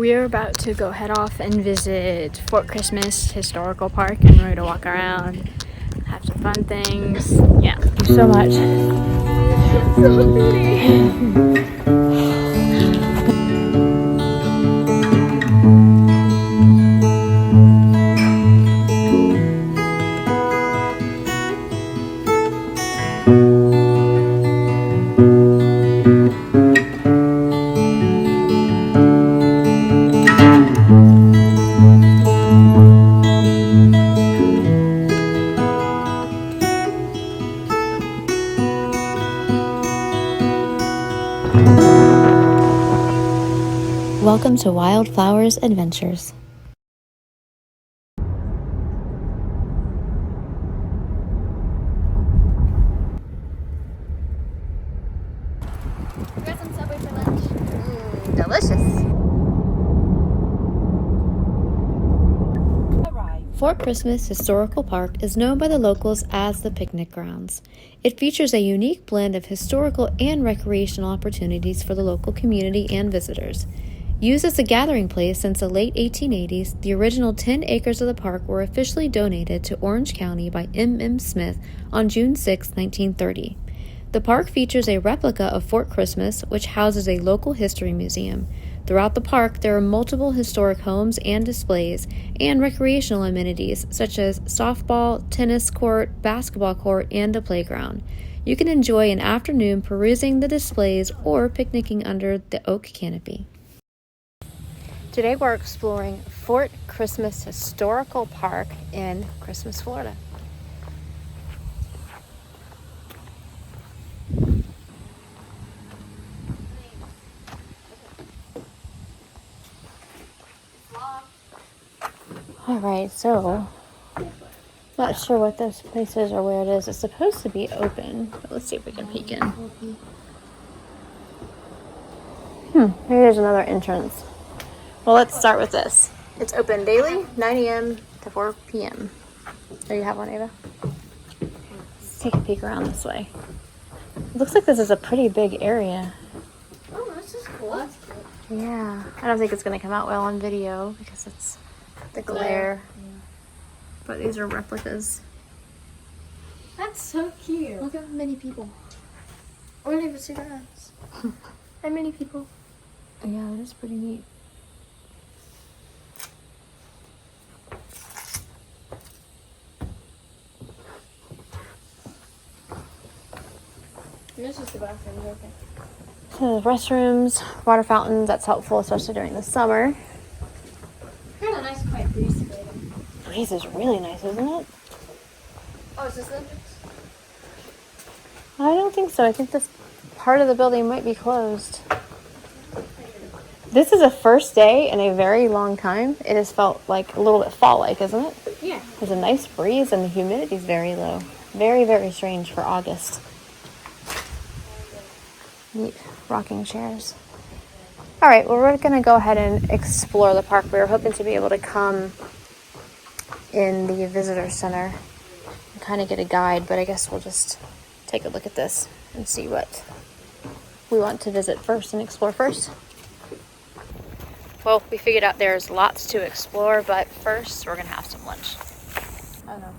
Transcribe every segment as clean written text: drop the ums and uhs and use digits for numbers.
we're about to go head off and visit Fort Christmas Historical Park, and we're going to walk around, have some fun things. Yeah, thank you so much. So pretty. Welcome to Wildflowers Adventures. We got some Subway for lunch. Delicious. Fort Christmas Historical Park is known by the locals as the picnic grounds. It features a unique blend of historical and recreational opportunities for the local community and visitors. Used as a gathering place since the late 1880s, the original 10 acres of the park were officially donated to Orange County by M.M. Smith on June 6, 1930. The park features a replica of Fort Christmas, which houses a local history museum. Throughout the park, there are multiple historic homes and displays, and recreational amenities such as softball, tennis court, basketball court, and a playground. You can enjoy an afternoon perusing the displays or picnicking under the oak canopy. Today we're exploring Fort Christmas Historical Park in Christmas, Florida. Alright, so not sure what this place is or where it is. It's supposed to be open, but let's see if we can peek in. Maybe there's another entrance. Well, let's start with this. It's open daily, 9 a.m. to 4 p.m. There you have one, Ava. Let's take a peek around this way. It looks like this is a pretty big area. Oh, this is cool. That's cool. Yeah, I don't think it's going to come out well on video because it's the glare. Yeah. But these are replicas. That's so cute. Look at how many people. I wouldn't even see that. How many people? Yeah, it is pretty neat. This is the bathroom, okay. So the restrooms, water fountains, that's helpful, especially during the summer. Got a nice quiet breeze today. Breeze is really nice, isn't it? Oh, is this the entrance? I don't think so. I think this part of the building might be closed. This is a first day in a very long time. It has felt like a little bit fall-like, isn't it? Yeah. There's a nice breeze and the humidity is very low. Very, very strange for August. Neat rocking chairs. All right, well, we're going to go ahead and explore the park. We were hoping to be able to come in the visitor center and kind of get a guide, but I guess we'll just take a look at this and see what we want to visit first and explore first. Well, we figured out there's lots to explore, but first we're going to have some lunch. I don't know.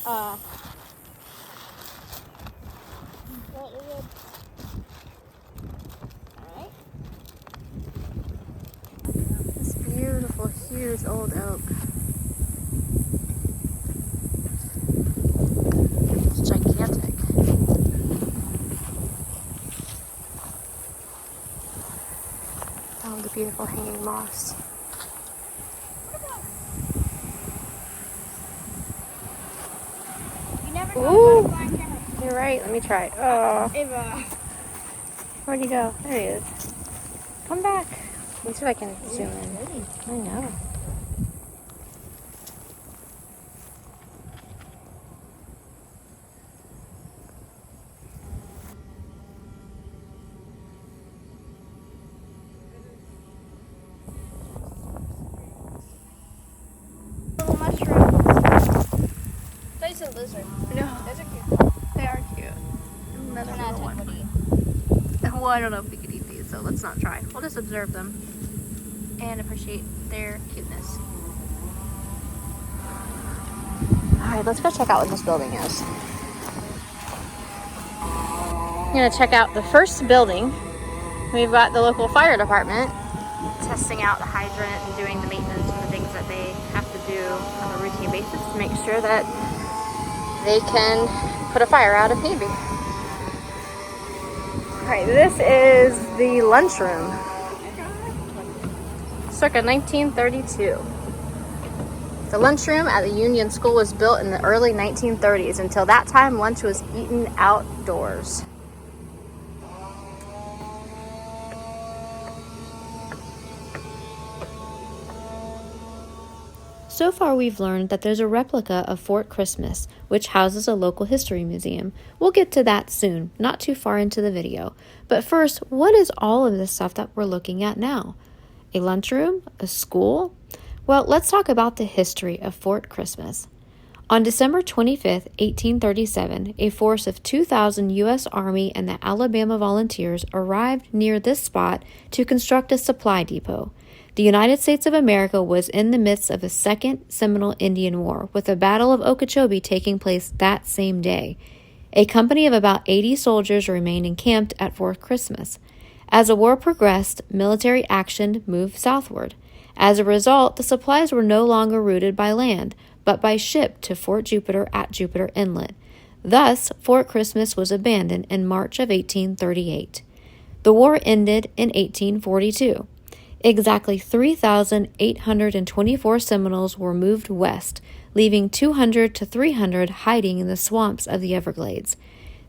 Alright. This beautiful, huge old oak. It's gigantic. Oh, the beautiful hanging moss. Ooh, you're right. Let me try it. Oh, Ava. where'd he go? There he is. Come back. Let me see if I can zoom in. I know. I don't know if we could eat these, so let's not try. We'll just observe them and appreciate their cuteness. Alright, let's go check out what this building is. I'm gonna check out the first building. We've got the local fire department testing out the hydrant and doing the maintenance and the things that they have to do on a routine basis to make sure that they can put a fire out if need be. Alright, this is the lunchroom. Circa 1932. The lunchroom at the Union School was built in the early 1930s. Until that time, lunch was eaten outdoors. So far, we've learned that there's a replica of Fort Christmas, which houses a local history museum. We'll get to that soon, not too far into the video. But first, what is all of this stuff that we're looking at now? A lunchroom? A school? Well, let's talk about the history of Fort Christmas. On December 25th, 1837, a force of 2,000 U.S. Army and the Alabama Volunteers arrived near this spot to construct a supply depot. The United States of America was in the midst of a second Seminole Indian War, with the Battle of Okeechobee taking place that same day. A company of about 80 soldiers remained encamped at Fort Christmas. As the war progressed, military action moved southward. As a result, the supplies were no longer routed by land, but by ship to Fort Jupiter at Jupiter Inlet. Thus, Fort Christmas was abandoned in March of 1838. The war ended in 1842. Exactly 3,824 Seminoles were moved west, leaving 200 to 300 hiding in the swamps of the Everglades.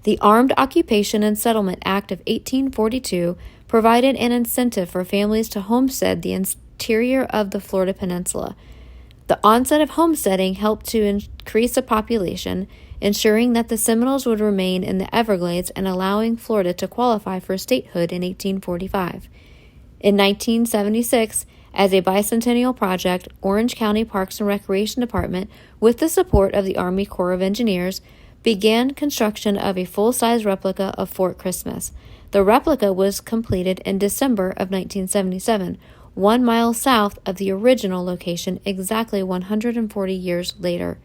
The Armed Occupation and Settlement Act of 1842 provided an incentive for families to homestead the interior of the Florida Peninsula. The onset of homesteading helped to increase the population, ensuring that the Seminoles would remain in the Everglades and allowing Florida to qualify for statehood in 1845. In 1976, as a bicentennial project, Orange County Parks and Recreation Department, with the support of the Army Corps of Engineers, began construction of a full-size replica of Fort Christmas. The replica was completed in December of 1977, 1 mile south of the original location, exactly 140 years later.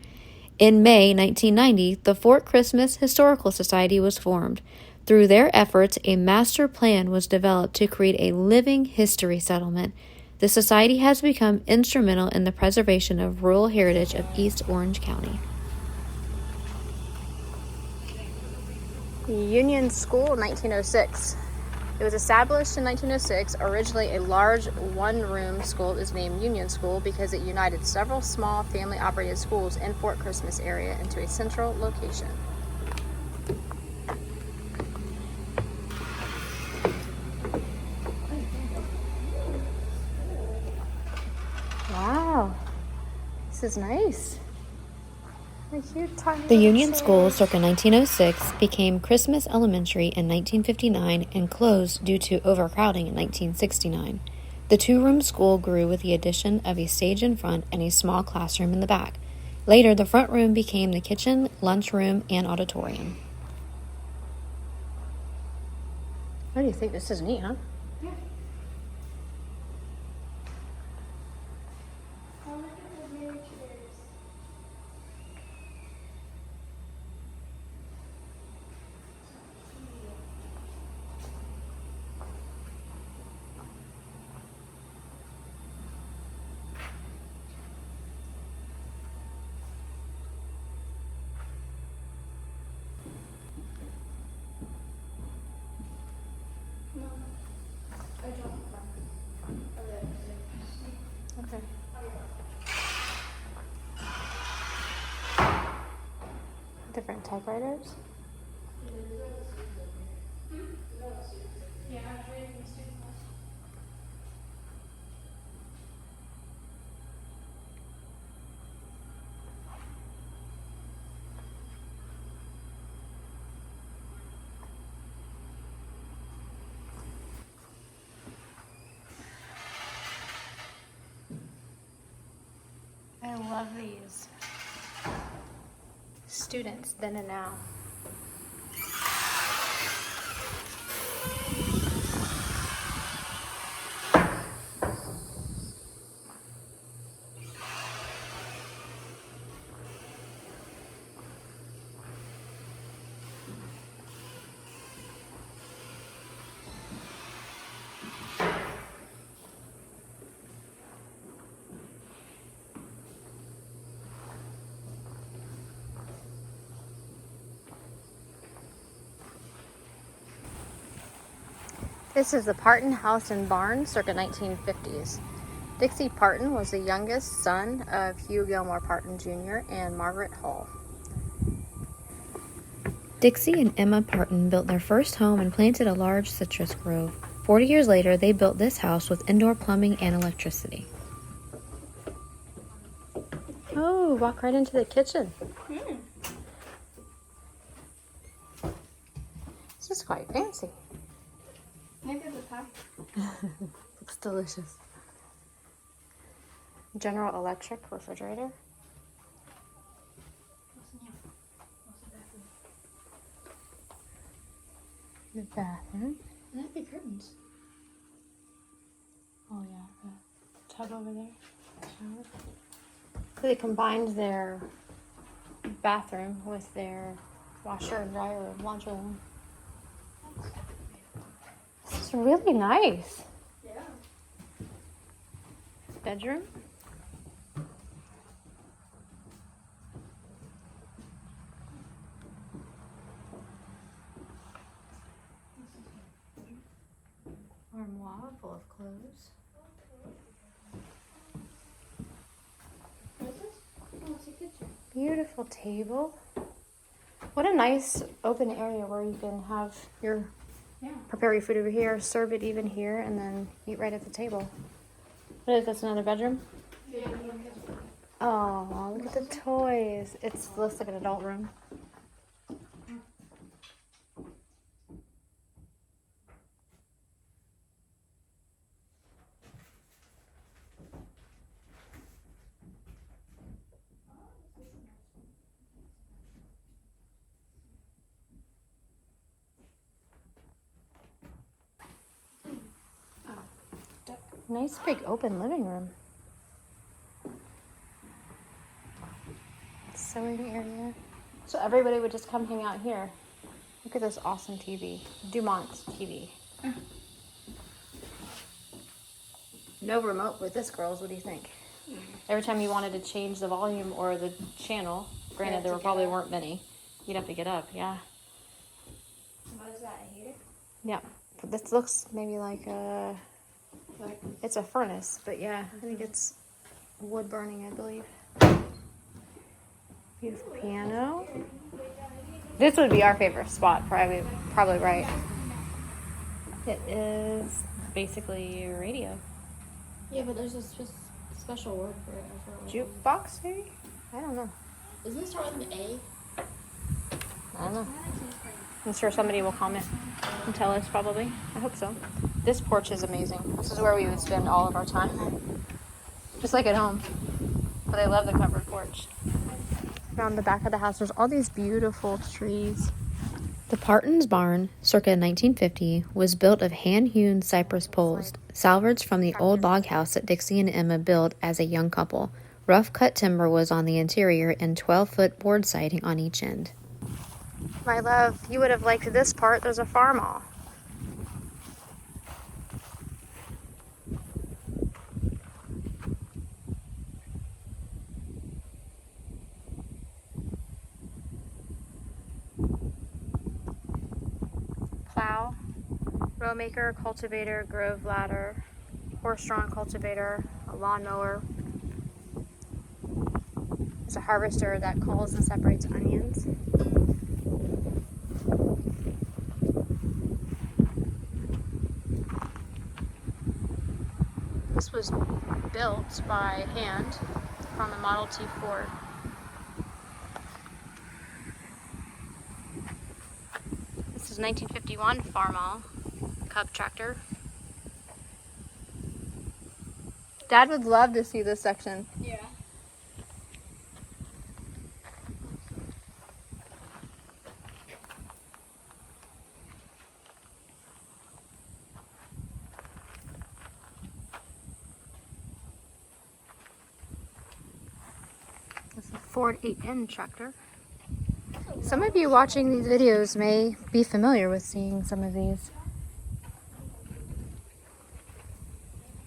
In May 1990, the Fort Christmas Historical Society was formed. Through their efforts, a master plan was developed to create a living history settlement. The society has become instrumental in the preservation of rural heritage of East Orange County. Union School, 1906. It was established in 1906, originally a large one-room school. It was named Union School because it united several small family-operated schools in Fort Christmas area into a central location. Wow, this is nice. The Union School, circa 1906, became Christmas Elementary in 1959 and closed due to overcrowding in 1969. The two-room school grew with the addition of a stage in front and a small classroom in the back. Later, the front room became the kitchen, lunchroom, and auditorium. What do you think? This is neat, huh? Yeah. Okay. Different typewriters? I love these. Students then and now. This is the Parton House and Barn, circa 1950s. Dixie Parton was the youngest son of Hugh Gilmore Parton Jr. and Margaret Hall. Dixie and Emma Parton built their first home and planted a large citrus grove. 40 years later, they built this house with indoor plumbing and electricity. Oh, walk right into the kitchen. This is quite fancy. Maybe the pie. Looks delicious. General Electric refrigerator. The bathroom. I like the curtains. Oh yeah, the tub over there. Shower. So they combined their bathroom with their washer and dryer and laundry room. This is really nice. Yeah. Bedroom. Armoire full of clothes. What is this? Oh, it's a kitchen. Beautiful table. What a nice open area where you can have your prepare your food over here, serve it even here, and then eat right at the table. What is this? Another bedroom? Yeah. Oh, look at the toys. It looks like an adult room. Nice big open living room. Sewing area. So everybody would just come hang out here. Look at this awesome TV. Dumont TV. No remote with this, girls. What do you think? Every time you wanted to change the volume or the channel, granted there probably weren't many, you'd have to get up, yeah. What is that? A heater? Yeah. This looks maybe like a... It's a furnace, but yeah, I think it's wood burning, I believe. Beautiful piano. This would be our favorite spot, probably right. It is basically a radio. Yeah, but there's a special word for it. I forgot what Jukebox, maybe? I don't know. it was. Doesn't it start with an A? I don't know. I'm sure somebody will comment and tell us, probably. I hope so. This porch is amazing. This is where we would spend all of our time. Just like at home. But I love the covered porch. Around the back of the house, there's all these beautiful trees. The Parton's barn, circa 1950, was built of hand-hewn cypress poles, salvaged from the old log house that Dixie and Emma built as a young couple. Rough-cut timber was on the interior and 12-foot board siding on each end. My love, you would have liked this part. There's a farm all. Plow, row maker, cultivator, grove ladder, horse-drawn cultivator, a lawnmower. There's a harvester that culls and separates onions. This was built by hand on the Model T Ford. This is 1951 Farmall Cub tractor. Dad would love to see this section. Yeah. This is a Ford 8N tractor. Some of you watching these videos may be familiar with seeing some of these.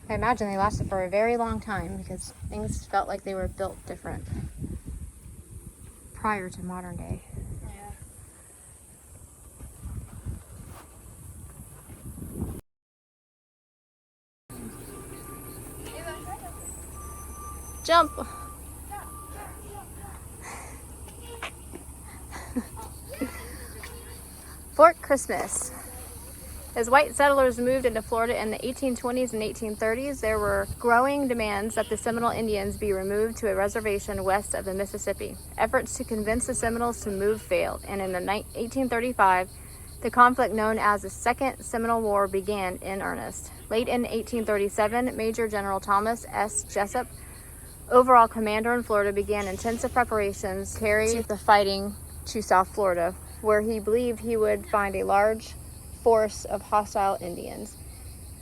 I imagine they lasted for a very long time because things felt like they were built different prior to modern day. Jump! Fort Christmas. As white settlers moved into Florida in the 1820s and 1830s, there were growing demands that the Seminole Indians be removed to a reservation west of the Mississippi. Efforts to convince the Seminoles to move failed, and in 1835, the conflict known as the Second Seminole War began in earnest. Late in 1837, Major General Thomas S. Jessup, overall commander in Florida, began intensive preparations to carry the fighting to South Florida, where he believed he would find a large force of hostile Indians.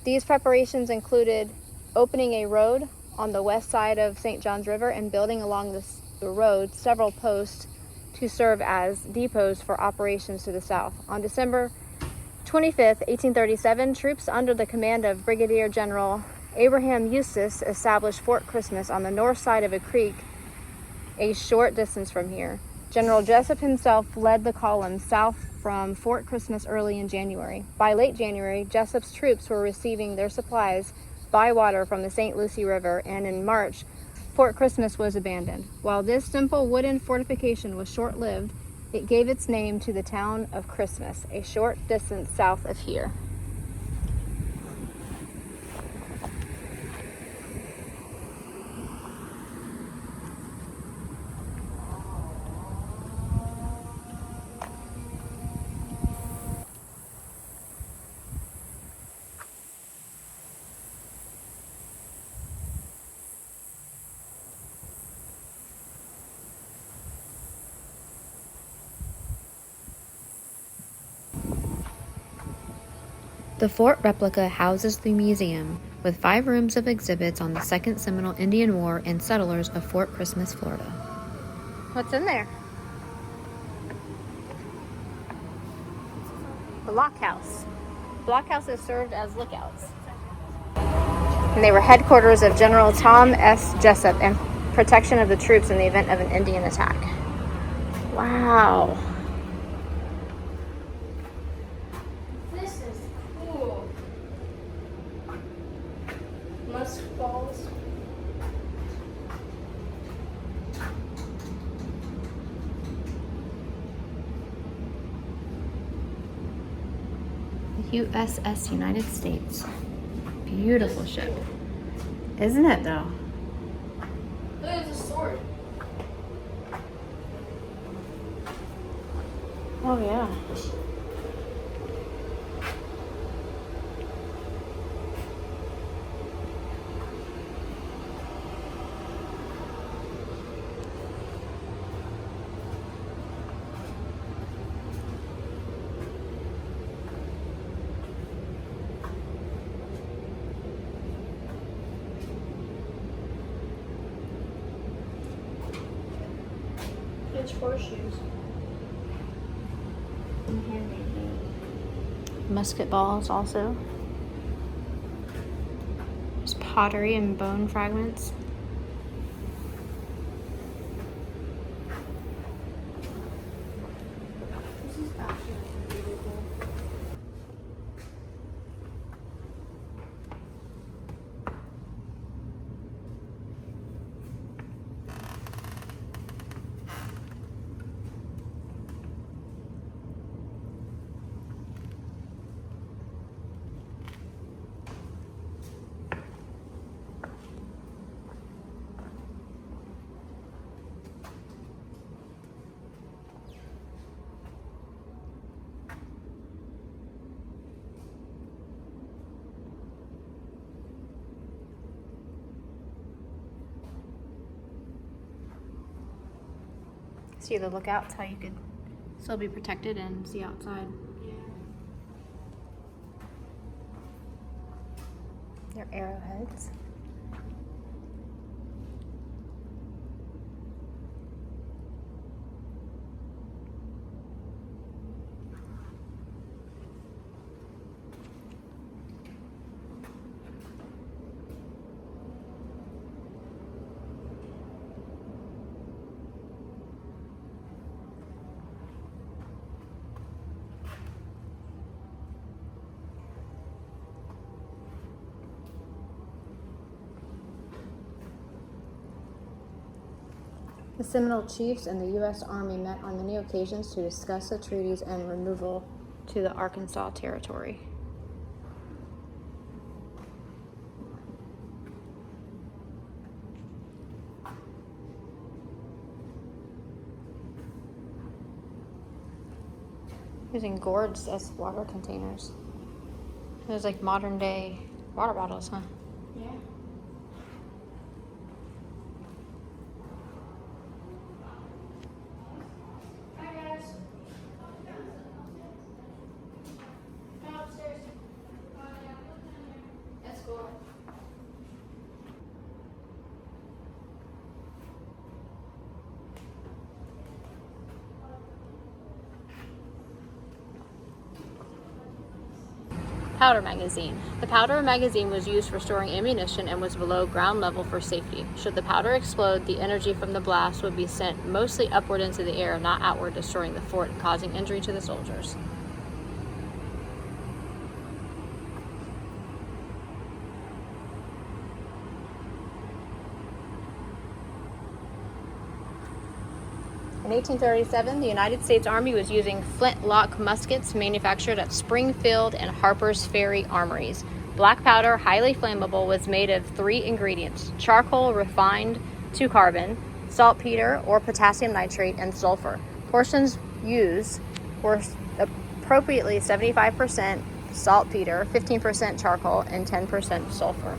These preparations included opening a road on the west side of St. Johns River and building along the road several posts to serve as depots for operations to the south. On December 25th, 1837, troops under the command of Brigadier General Abraham Eustis established Fort Christmas on the north side of a creek a short distance from here. General Jessup himself led the column south from Fort Christmas early in January. By late January, Jessup's troops were receiving their supplies by water from the St. Lucie River, and in March, Fort Christmas was abandoned. While this simple wooden fortification was short-lived, it gave its name to the town of Christmas, a short distance south of here. The fort replica houses the museum, with 5 rooms of exhibits on the Second Seminole Indian War and settlers of Fort Christmas, Florida. What's in there? The blockhouse. Blockhouses served as lookouts, and they were headquarters of General Tom S. Jessup and protection of the troops in the event of an Indian attack. Wow. This is cool. Musk balls. USS United States. Beautiful ship. Isn't it though? Look at the sword. Oh yeah. It's horseshoes. Musket balls also. There's pottery and bone fragments. This is actually beautiful. See the lookouts, how you could still be protected and see outside. They're arrowheads. The Seminole chiefs and the U.S. Army met on many occasions to discuss the treaties and removal to the Arkansas Territory. Using gourds as water containers. It was like modern day water bottles, huh? Yeah. Hi guys. Come upstairs. That's cool. Powder magazine. The powder magazine was used for storing ammunition and was below ground level for safety. Should the powder explode, the energy from the blast would be sent mostly upward into the air, not outward, destroying the fort and causing injury to the soldiers. In 1837, the United States Army was using flintlock muskets manufactured at Springfield and Harper's Ferry armories. Black powder, highly flammable, was made of 3 ingredients: charcoal refined to carbon, saltpeter or potassium nitrate, and sulfur. Portions used were appropriately 75% saltpeter, 15% charcoal, and 10% sulfur.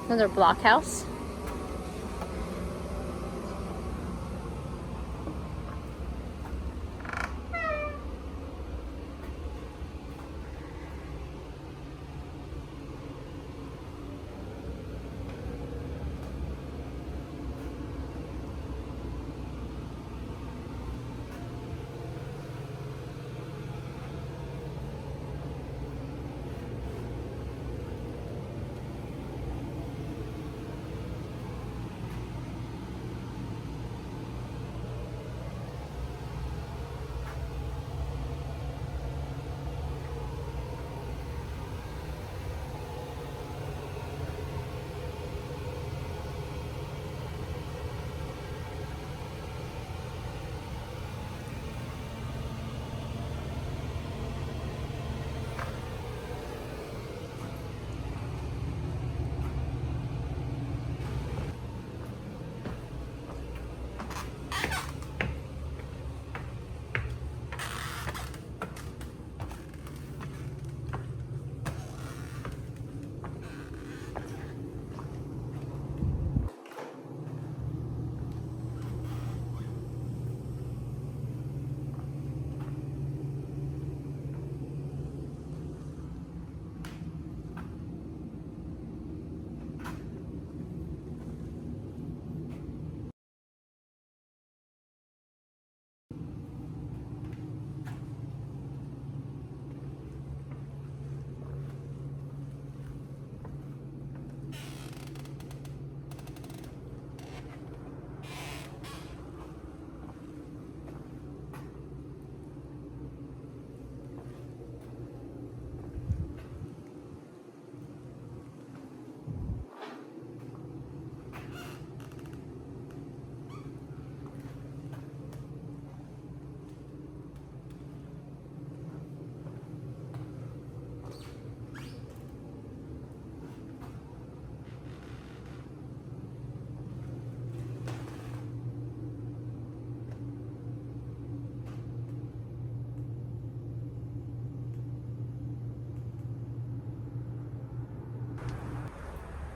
Another blockhouse.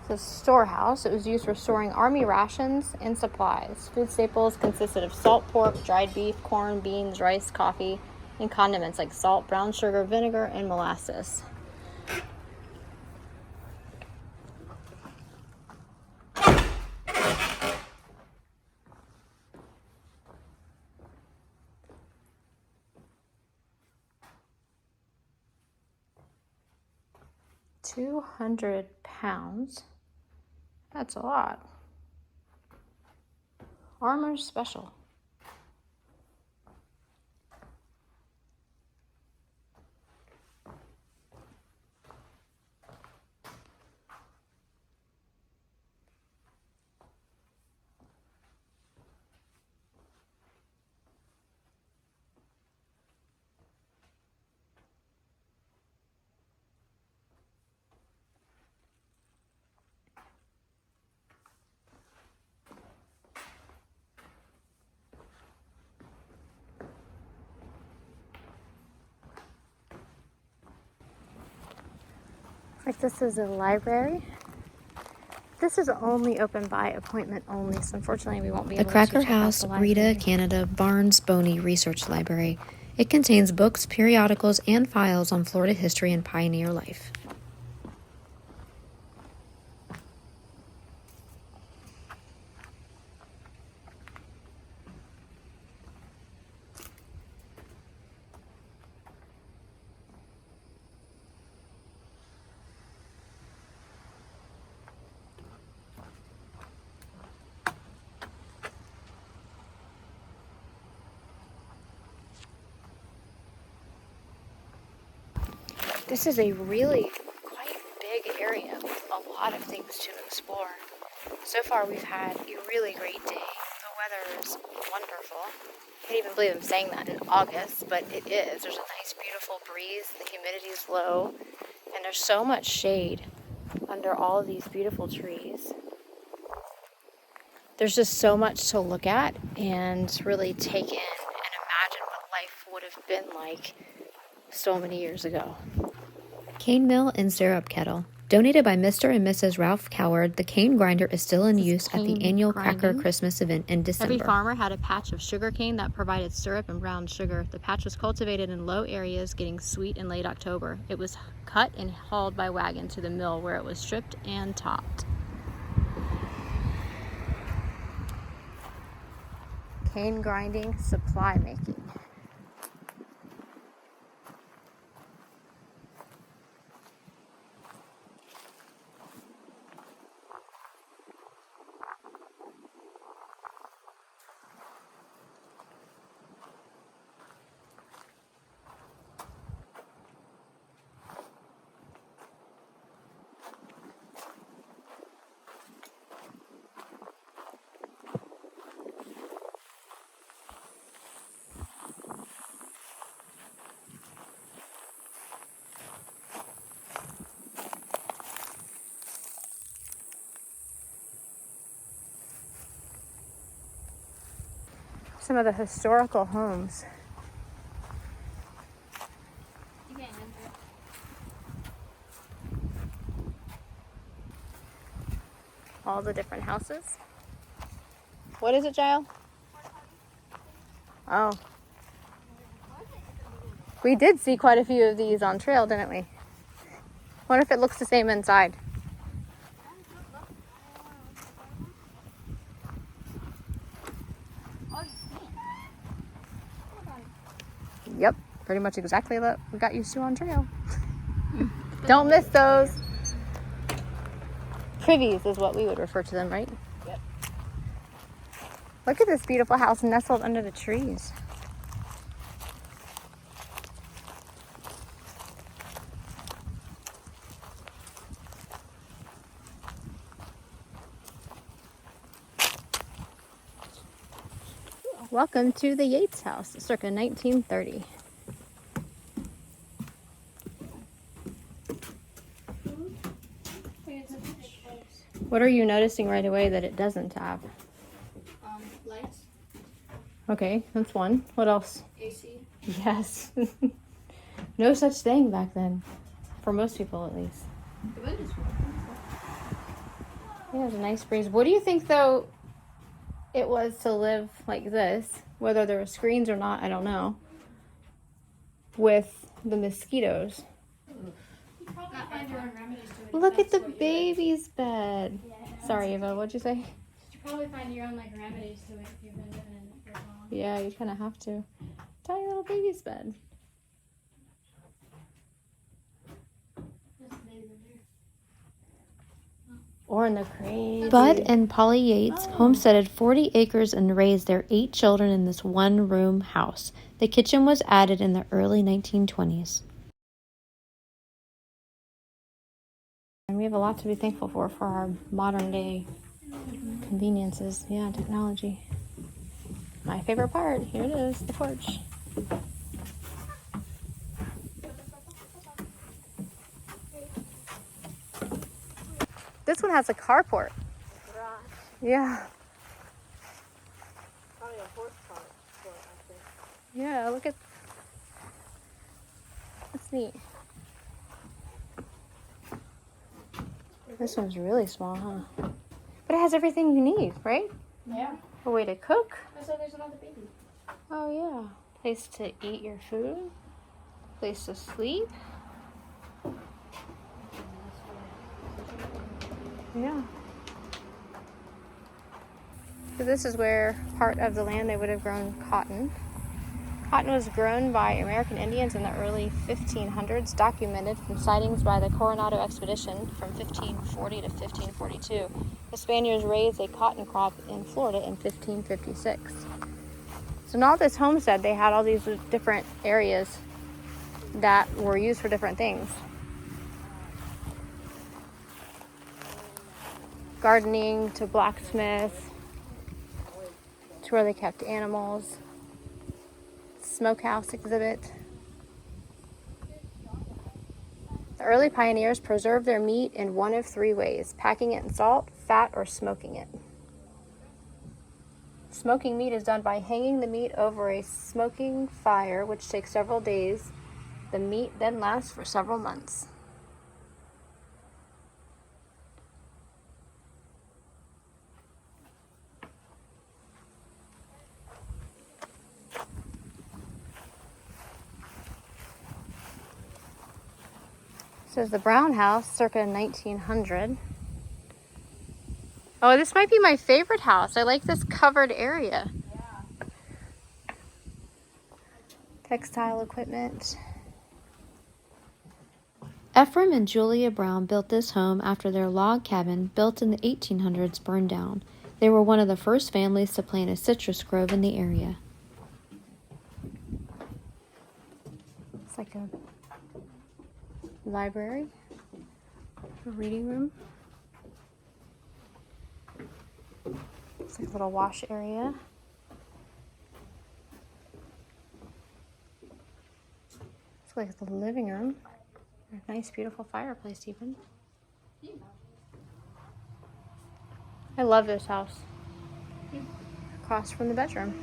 The storehouse. It was used for storing army rations and supplies. Food staples consisted of salt pork, dried beef, corn, beans, rice, coffee, and condiments like salt, brown sugar, vinegar, and molasses. 200 pounds. That's a lot. Armor Special. Like this is a library. This is only open by appointment only, so unfortunately we won't be The able to Cracker check out House, the Breda, library. Canada, Barnes Boney Research Library. It contains books, periodicals, and files on Florida history and pioneer life. This is a really quite big area with a lot of things to explore. So far we've had a really great day. The weather is wonderful. I can't even believe I'm saying that in August, but it is. There's a nice beautiful breeze, the humidity is low, and there's so much shade under all of these beautiful trees. There's just so much to look at and really take in and imagine what life would have been like so many years ago. Cane mill and syrup kettle. Donated by Mr. and Mrs. Ralph Coward, the cane grinder is still in use at the cane annual Cracker grinding. Christmas event in December. Every farmer had a patch of sugar cane that provided syrup and brown sugar. The patch was cultivated in low areas, getting sweet in late October. It was cut and hauled by wagon to the mill where it was stripped and topped. Cane grinding, supply making. Some of the historical homes. All the different houses. What is it, Jael? Oh. We did see quite a few of these on trail, didn't we? Wonder if it looks the same inside. Yep, pretty much exactly what we got used to on trail. Don't miss those. Privies is what we would refer to them, right? Yep. Look at this beautiful house nestled under the trees. Welcome to the Yates House, circa 1930. What are you noticing right away that it doesn't have? Lights, Okay, that's one. What else? AC. Yes. No such thing back then. For most people, at least. The wind is Yeah, there's a nice breeze. What do you think, though, it was to live like this? Whether there were screens or not, I don't know. With the mosquitoes. You probably find your own remedies to it. Look at the baby's bed. Sorry, Eva, what'd you say? You probably find your own remedies to it if you've been living in it for long. Yeah, you kind of have to. Tiny little baby's bed. That's the baby in there. Or in the crazy. Bud and Polly Yates homesteaded 40 acres and raised their 8 children in this one-room house. The kitchen was added in the early 1920s. And we have a lot to be thankful for our modern day conveniences. Yeah, technology. My favorite part, here it is, the porch. This one has a carport. Yeah. Probably a horse cart, I think. Yeah, look at. That's neat. This one's really small, huh? But it has everything you need, right? Yeah. A way to cook. So there's another baby. Oh, yeah. Place to eat your food. Place to sleep. Yeah. So this is where part of the land they would have grown cotton. Cotton was grown by American Indians in the early 1500s, documented from sightings by the Coronado expedition from 1540 to 1542. The Spaniards raised a cotton crop in Florida in 1556. So in all this homestead, they had all these different areas that were used for different things. Gardening to blacksmith, to where they kept animals. Smokehouse exhibit. The early pioneers preserved their meat in one of 3 ways: packing it in salt, fat, or smoking it. Smoking meat is done by hanging the meat over a smoking fire, which takes several days. The meat then lasts for several months. This is the Brown House, circa 1900. Oh, this might be my favorite house. I like this covered area. Yeah. Textile equipment. Ephraim and Julia Brown built this home after their log cabin, built in the 1800s, burned down. They were one of the first families to plant a citrus grove in the area. It's like a library, a reading room. It's like a little wash area. It's like the living room. A nice, beautiful fireplace, even. I love this house. Across from the bedroom.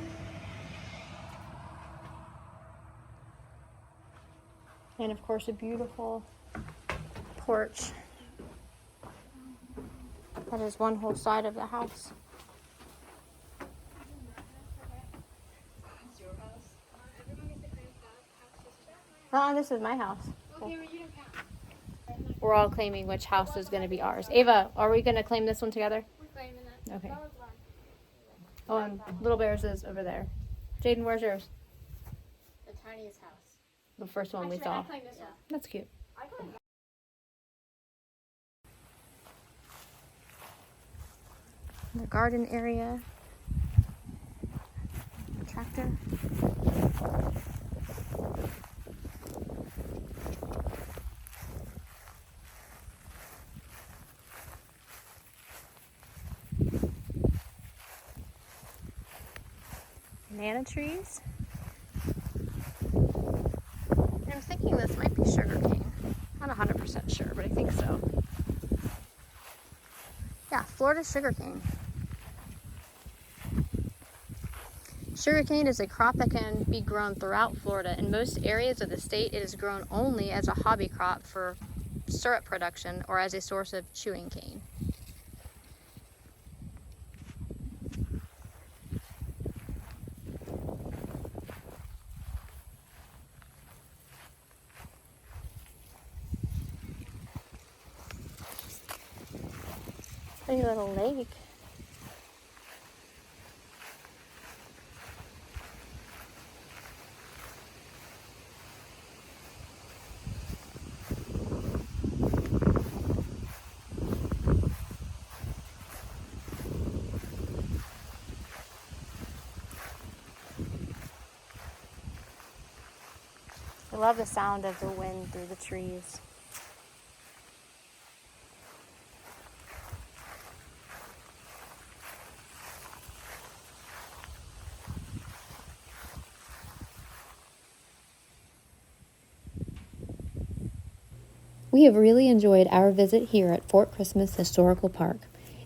And of course, a beautiful porch. That is one whole side of the house. This is my house. We're all claiming which house is going to be ours. Ava, are we going to claim this one together? We're claiming that. Okay. Oh, and Little Bear's is over there. Jaden, where's yours? The tiniest house. The first one we saw. I claim this one. That's cute. I claim The garden area. Tractor. Banana trees. I'm thinking this might be sugarcane. Not 100% sure, but I think so. Yeah, Florida sugarcane. Sugarcane is a crop that can be grown throughout Florida. In most areas of the state, it is grown only as a hobby crop for syrup production or as a source of chewing cane. Pretty little lake. I love the sound of the wind through the trees. We have really enjoyed our visit here at Fort Christmas Historical Park.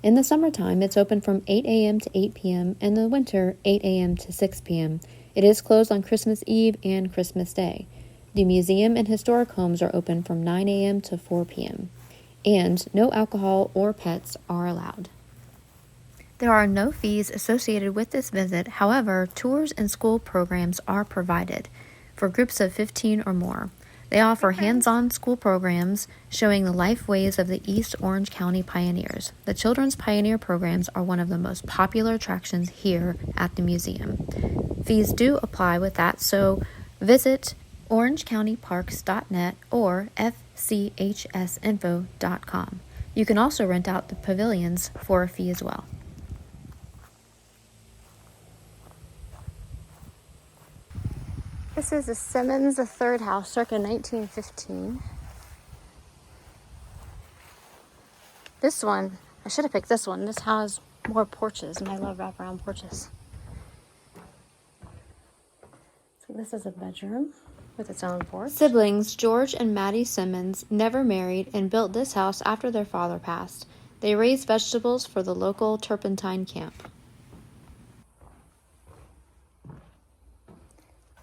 In the summertime, it's open from 8 a.m. to 8 p.m., and in the winter, 8 a.m. to 6 p.m. It is closed on Christmas Eve and Christmas Day. The museum and historic homes are open from 9 a.m. to 4 p.m., and no alcohol or pets are allowed. There are no fees associated with this visit. However, tours and school programs are provided for groups of 15 or more. They offer hands-on school programs showing the life ways of the East Orange County pioneers. The Children's Pioneer programs are one of the most popular attractions here at the museum. Fees do apply with that, so visit orangecountyparks.net or fchsinfo.com. You can also rent out the pavilions for a fee as well. This is the Simmons, the third house, circa 1915. This one, I should have picked this one. This has more porches, and I love wraparound porches. So this is a bedroom with its own porch. Siblings George and Maddie Simmons never married and built this house after their father passed. They raised vegetables for the local turpentine camp.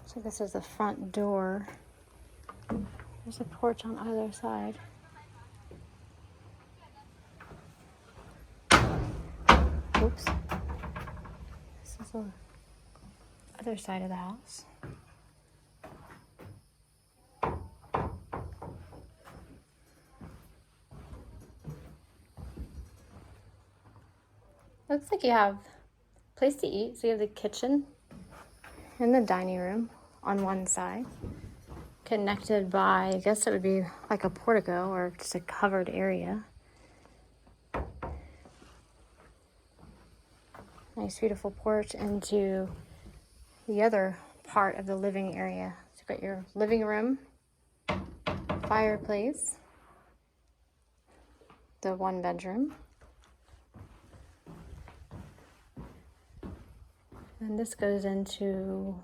So this is the front door. There's a porch on either side. Oops. This is the other side of the house. Looks like you have a place to eat. So you have the kitchen and the dining room on one side, connected by, I guess it would be like a portico or just a covered area. Nice, beautiful porch into the other part of the living area. So you've got your living room, fireplace, the one bedroom. And this goes into,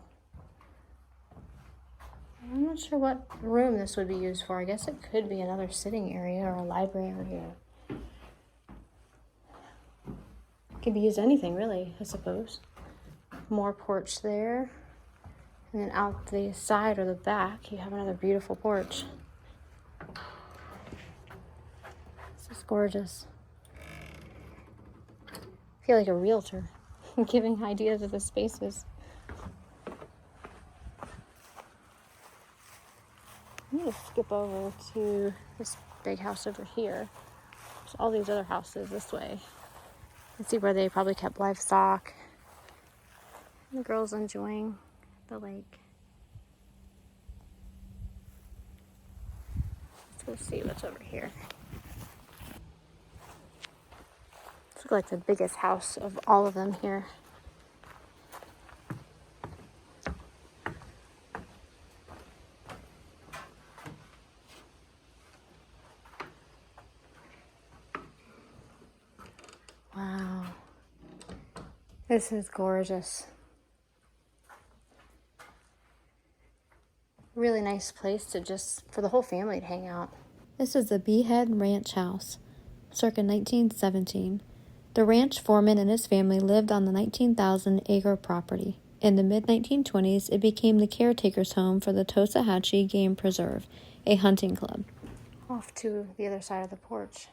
I'm not sure what room this would be used for. I guess it could be another sitting area or a library area. Could be used anything really, I suppose. More porch there. And then out the side or the back, you have another beautiful porch. This is gorgeous. I feel like a realtor giving ideas of the spaces. I'm going to skip over to this big house over here. There's all these other houses this way. You see where they probably kept livestock. And the girls enjoying the lake. Let's go see what's over here. This looks like the biggest house of all of them here. Wow. This is gorgeous. Really nice place to just, for the whole family to hang out. This is the Beehad Ranch House, circa 1917. The ranch foreman and his family lived on the 19,000-acre property. In the mid-1920s, it became the caretaker's home for the Tosahatchee Game Preserve, a hunting club. Off to the other side of the porch.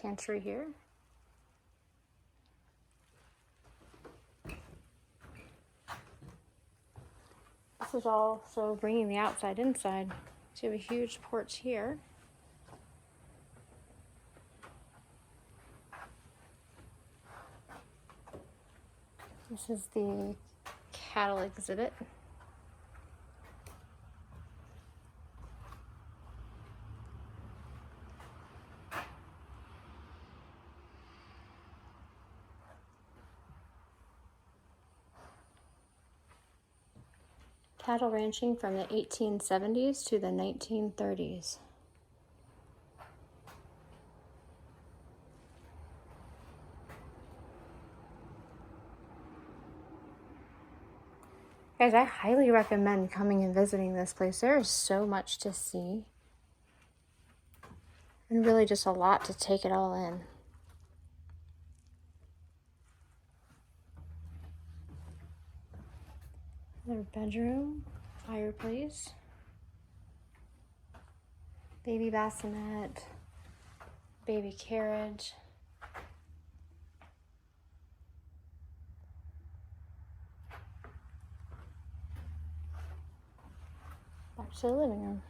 Pantry here. This is also bringing the outside inside. So you have a huge porch here. This is the cattle exhibit. Cattle ranching from the 1870s to the 1930s. Guys, I highly recommend coming and visiting this place. There is so much to see. And really just a lot to take it all in. Another bedroom, fireplace, baby bassinet, baby carriage. Back to the living room.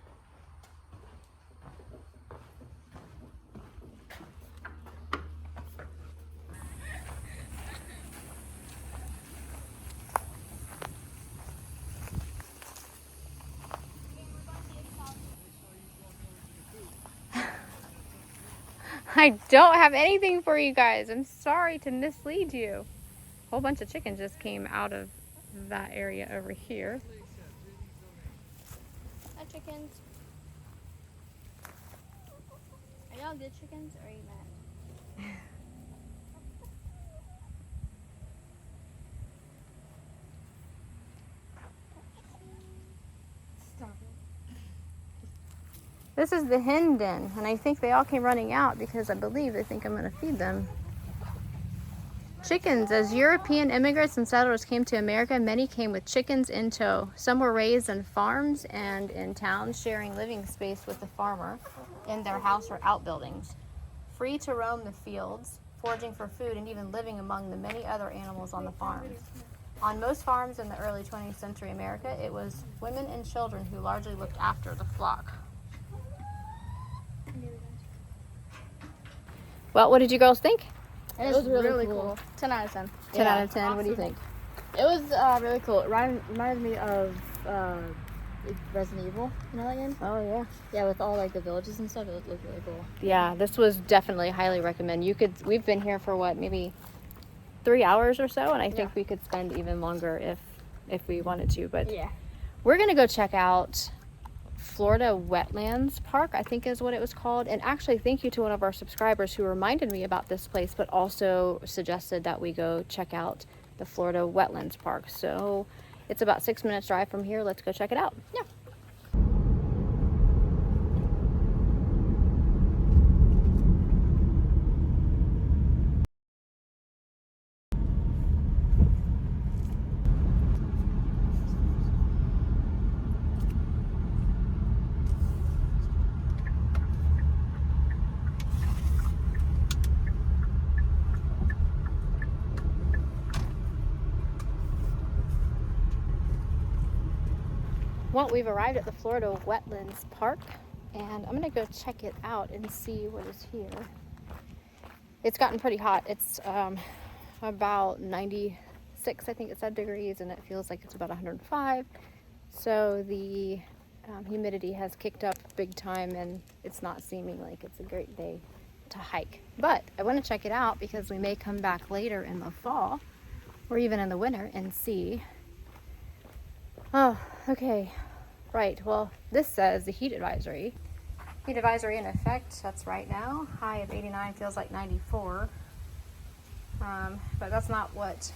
I don't have anything for you guys. I'm sorry to mislead you. A whole bunch of chickens just came out of that area over here. Hi, chickens. Are y'all good chickens or are you mad? Stop it. This is the hen den, and I think they all came running out because I believe they think I'm going to feed them. Chickens. As European immigrants and settlers came to America, many came with chickens in tow. Some were raised in farms and in towns, sharing living space with the farmer in their house or outbuildings. Free to roam the fields, foraging for food, and even living among the many other animals on the farms. On most farms in the early 20th century America, it was women and children who largely looked after the flock. Well, what did you girls think? It was really cool. 10 out of 10. 10 out of 10. Awesome. What do you think? It was really cool. It reminded me of Resident Evil. You know that game? Oh, yeah. Yeah, with all like the villages and stuff. It looked really cool. Yeah, this was definitely highly recommend. We've been here for what, maybe 3 hours or so, and I think we could spend even longer if we wanted to. But yeah, we're gonna go check out Florida Wetlands Park, I think is what it was called. And actually, thank you to one of our subscribers who reminded me about this place, but also suggested that we go check out the Florida Wetlands Park. So it's about 6 minutes drive from here. Let's go check it out. Yeah. Well, we've arrived at the Florida Wetlands Park, and I'm gonna go check it out and see what is here. It's gotten pretty hot. It's about 96, I think it said, degrees, and it feels like it's about 105. So the humidity has kicked up big time, and it's not seeming like it's a great day to hike. But I want to check it out because we may come back later in the fall or even in the winter and see. Oh, okay. Right. Well, this says the heat advisory. Heat advisory in effect. That's right now. High of 89 feels like 94. But that's not what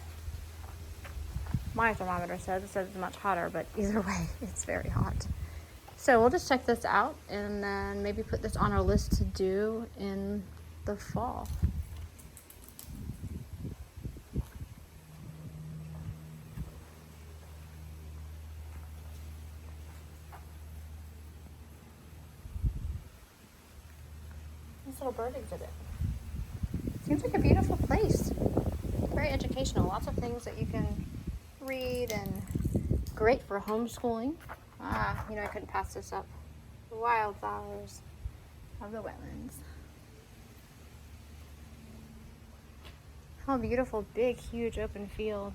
my thermometer says. It says it's much hotter, but either way, it's very hot. So we'll just check this out and then maybe put this on our list to do in the fall. This little bird exhibit. Seems like a beautiful place. Very educational. Lots of things that you can read and great for homeschooling. You know, I couldn't pass this up. The wildflowers of the wetlands. How beautiful, big, huge open field.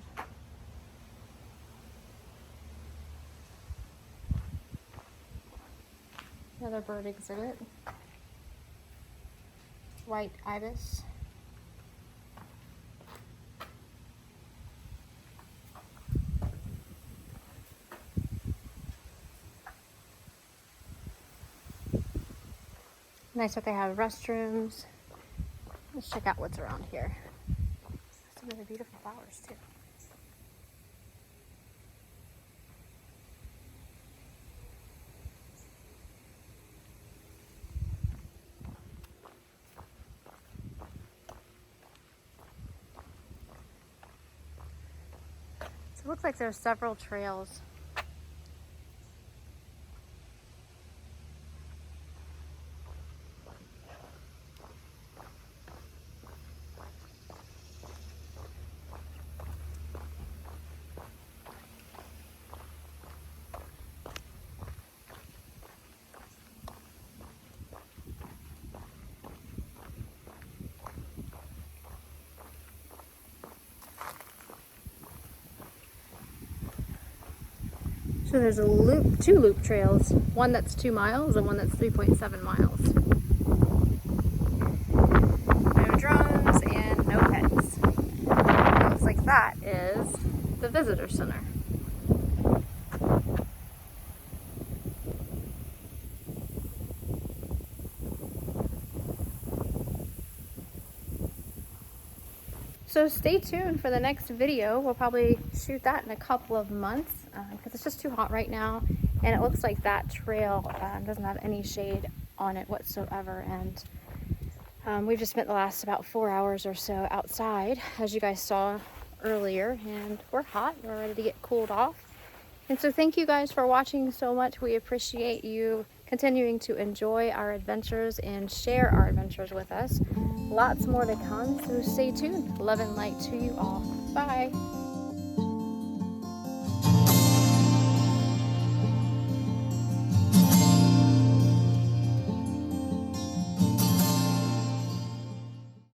Another bird exhibit. White ibis. Nice that they have restrooms. Let's check out what's around here. Some really beautiful flowers too. So it looks like there's several trails. So there's two loop trails, one that's 2 miles and one that's 3.7 miles. No drones and no pets. It looks like that is the visitor center. So stay tuned for the next video. We'll probably shoot that in a couple of months because it's just too hot right now, and it looks like that trail doesn't have any shade on it whatsoever, and we've just spent the last about 4 hours or so outside, as you guys saw earlier, and we're hot. We're ready to get cooled off. And so thank you guys for watching so much. We appreciate you continuing to enjoy our adventures and share our adventures with us. Lots more to come, so stay tuned. Love and light to you all. Bye.